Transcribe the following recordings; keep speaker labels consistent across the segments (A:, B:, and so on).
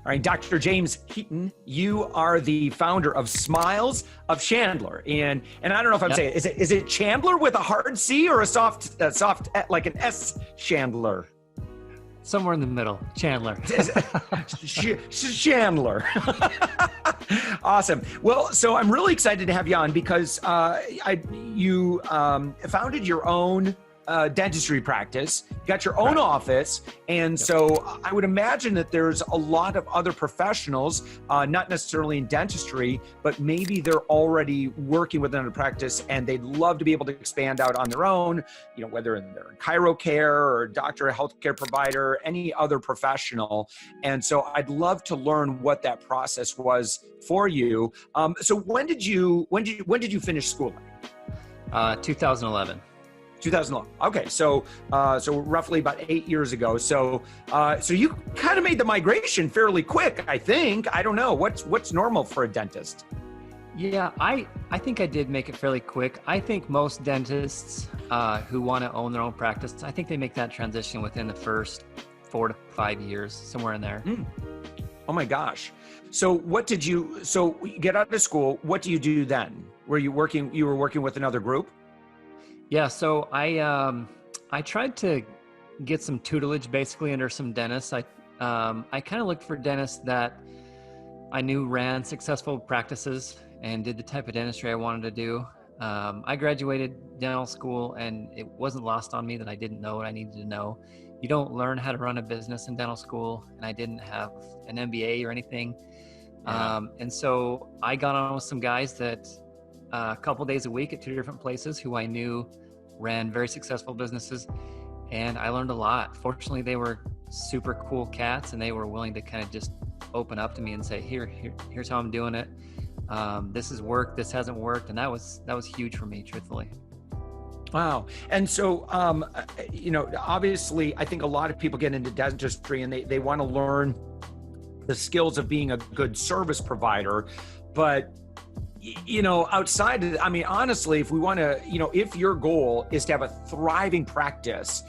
A: All right, Dr. James Heaton, you are the founder of Smiles of Chandler, and I don't know if I'm saying is it Chandler with a hard C or a soft like an S Chandler?
B: Somewhere in the middle, Chandler.
A: Chandler. Awesome. Well, so I'm really excited to have you on because you founded your own dentistry practice, got your own office. And so I would imagine that there's a lot of other professionals, not necessarily in dentistry, but maybe they're already working within a practice and they'd love to be able to expand out on their own, you know, whether they're in chiro care or doctor, healthcare provider, any other professional. And so I'd love to learn what that process was for you. So when did you finish schooling?
B: 2011.
A: 2011. Okay, so roughly about 8 years ago. So you kind of made the migration fairly quick, I think. I don't know what's normal for a dentist.
B: Yeah, I think I did make it fairly quick. I think most dentists who want to own their own practice, I think they make that transition within the first 4 to 5 years, somewhere in there.
A: Oh my gosh. So you get out of school, what do you do then? You were working with another group?
B: Yeah, so I tried to get some tutelage basically under some dentists. I kind of looked for dentists that I knew ran successful practices and did the type of dentistry I wanted to do. I graduated dental school and it wasn't lost on me that I didn't know what I needed to know. You don't learn how to run a business in dental school, and I didn't have an MBA or anything. And so I got on with some guys that a couple days a week at 2 different places who I knew ran very successful businesses, and I learned a lot. Fortunately, they were super cool cats, and they were willing to kind of just open up to me and say, here's how I'm doing it. This has worked, this hasn't worked, and that was huge for me, truthfully.
A: Wow. And so, obviously, I think a lot of people get into dentistry and they want to learn the skills of being a good service provider, but outside of, honestly, if we want to, if your goal is to have a thriving practice,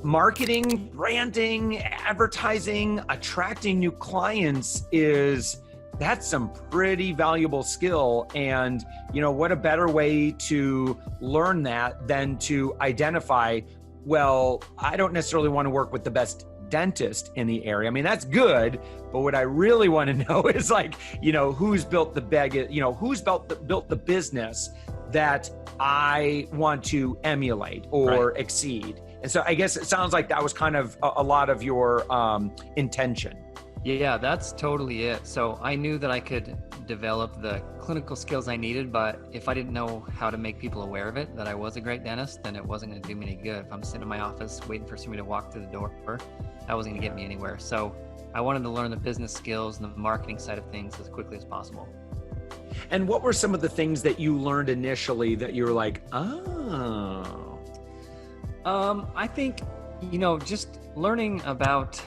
A: marketing, branding, advertising, attracting new clients that's some pretty valuable skill. And, what a better way to learn that than to identify, well, I don't necessarily want to work with the best dentist in the area. That's good, but what I really want to know is who's built built the business that I want to emulate or exceed. And so I guess it sounds like that was kind of a lot of your intention.
B: Yeah, that's totally it. So I knew that I could develop the clinical skills I needed, but if I didn't know how to make people aware of it, that I was a great dentist, then it wasn't going to do me any good. If I'm sitting in my office waiting for somebody to walk through the door, that wasn't going to get me anywhere. So I wanted to learn the business skills and the marketing side of things as quickly as possible.
A: And what were some of the things that you learned initially that you were like, oh?
B: I think, just learning about,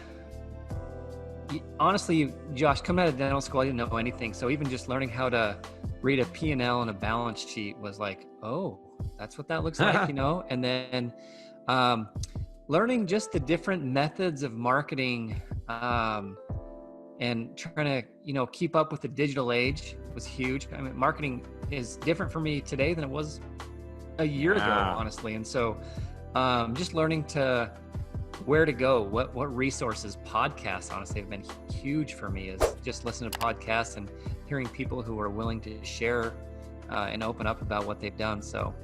B: honestly, Josh, coming out of dental school, I didn't know anything. So even just learning how to read a P&L and a balance sheet was like, oh, that's what that looks like, And then learning just the different methods of marketing and trying to, keep up with the digital age was huge. Marketing is different for me today than it was a year ago, honestly. And so just learning where to go, what resources, podcasts honestly have been huge for me, is just listening to podcasts and hearing people who are willing to share and open up about what they've done. So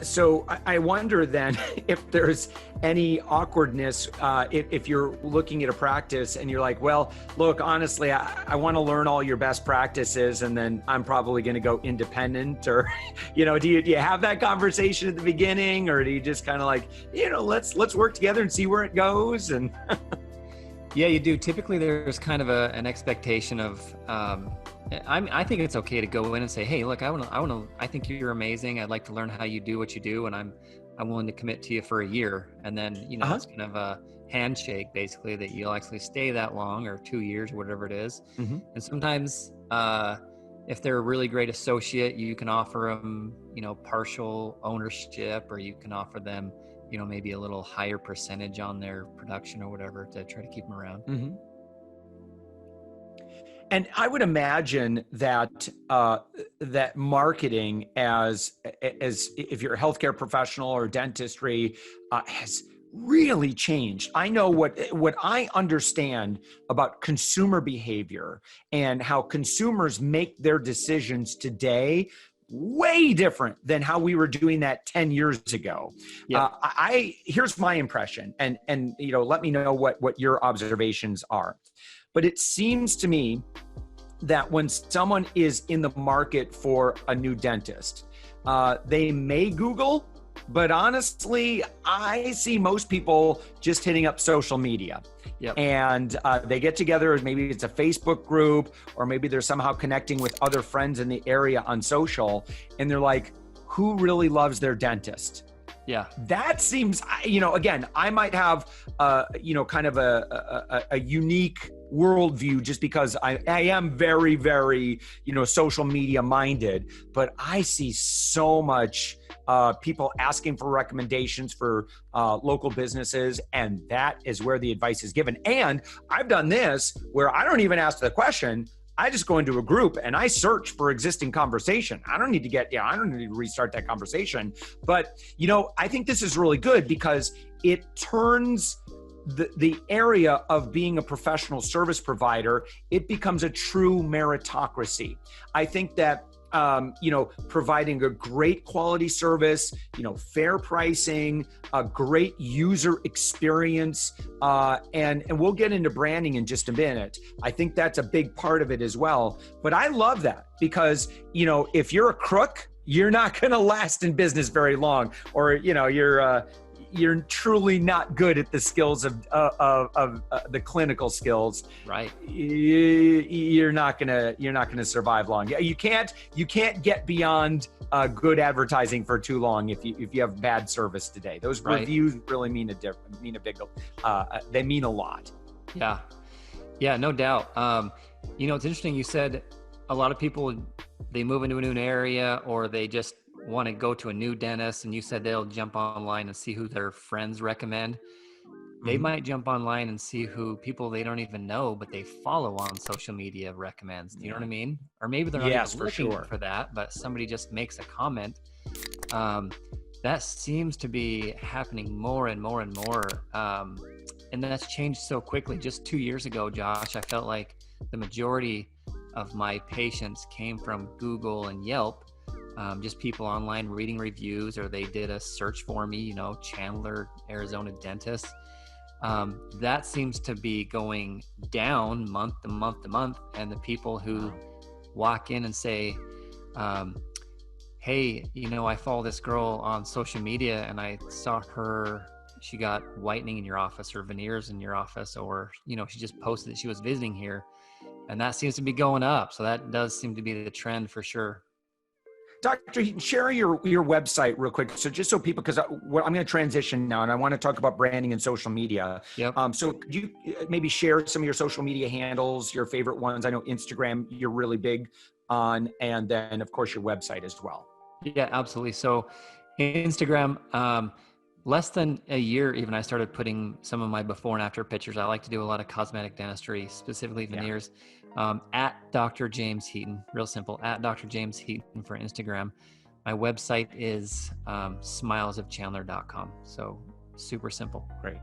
A: so I wonder then if there's any awkwardness if you're looking at a practice and you're like, well, look, honestly, I want to learn all your best practices and then I'm probably going to go independent, or, do you have that conversation at the beginning, or do you just kind of like, let's work together and see where it goes? And
B: yeah, you do. Typically there's kind of an expectation of, I think it's okay to go in and say, hey, look, I think you're amazing. I'd like to learn how you do what you do. And I'm willing to commit to you for a year. And then, it's kind of a handshake basically that you'll actually stay that long, or 2 years or whatever it is. Mm-hmm. And sometimes, if they're a really great associate, you can offer them, partial ownership, or you can offer them maybe a little higher percentage on their production or whatever to try to keep them around.
A: Mm-hmm. And I would imagine that that marketing, as if you're a healthcare professional or dentistry, has really changed. I know what I understand about consumer behavior and how consumers make their decisions today. Way different than how we were doing that 10 years ago.
B: Yep.
A: Here's my impression, and let me know what your observations are. But it seems to me that when someone is in the market for a new dentist, they may Google, but honestly, I see most people just hitting up social media.
B: Yep.
A: And they get together, maybe it's a Facebook group, or maybe they're somehow connecting with other friends in the area on social, and they're like, who really loves their dentist?
B: Yeah.
A: That seems, again, I might have, kind of a unique worldview just because I am very, very, social media minded, but I see so much people asking for recommendations for local businesses, and that is where the advice is given. And I've done this where I don't even ask the question. I just go into a group and I search for existing conversation. I don't need to restart that conversation. But, I think this is really good because it turns the area of being a professional service provider, it becomes a true meritocracy. I think that providing a great quality service, fair pricing, a great user experience, and we'll get into branding in just a minute. I think that's a big part of it as well. But I love that because, if you're a crook, you're not going to last in business very long, or, you're truly not good at the skills of the clinical skills.
B: Right.
A: You're not gonna survive long. You can't get beyond good advertising for too long if you have bad service today. Those reviews really mean they mean a lot.
B: Yeah, no doubt. It's interesting. You said a lot of people, they move into a new area or they just want to go to a new dentist, and you said they'll jump online and see who their friends recommend. They might jump online and see who people they don't even know, but they follow on social media recommends. Do you know what I mean? Or maybe they're not even looking for that, but somebody just makes a comment. That seems to be happening more and more and more. And that's changed so quickly. Just 2 years ago, Josh, I felt like the majority of my patients came from Google and Yelp. Just people online reading reviews, or they did a search for me, Chandler, Arizona dentist. That seems to be going down month to month to month. And the people who walk in and say, hey, I follow this girl on social media and I saw she got whitening in your office or veneers in your office, or, she just posted that she was visiting here. And that seems to be going up. So that does seem to be the trend for sure.
A: Dr. Heaton, share your website real quick. So just so people, because I'm going to transition now and I want to talk about branding and social media.
B: Yep.
A: So could you maybe share some of your social media handles, your favorite ones? I know Instagram, you're really big on, and then of course your website as well.
B: Yeah, absolutely. So Instagram, less than a year even, I started putting some of my before and after pictures. I like to do a lot of cosmetic dentistry, specifically veneers. At Dr. James Heaton, real simple, at Dr. James Heaton for Instagram. My website is smilesofchandler.com. So super simple.
A: Great.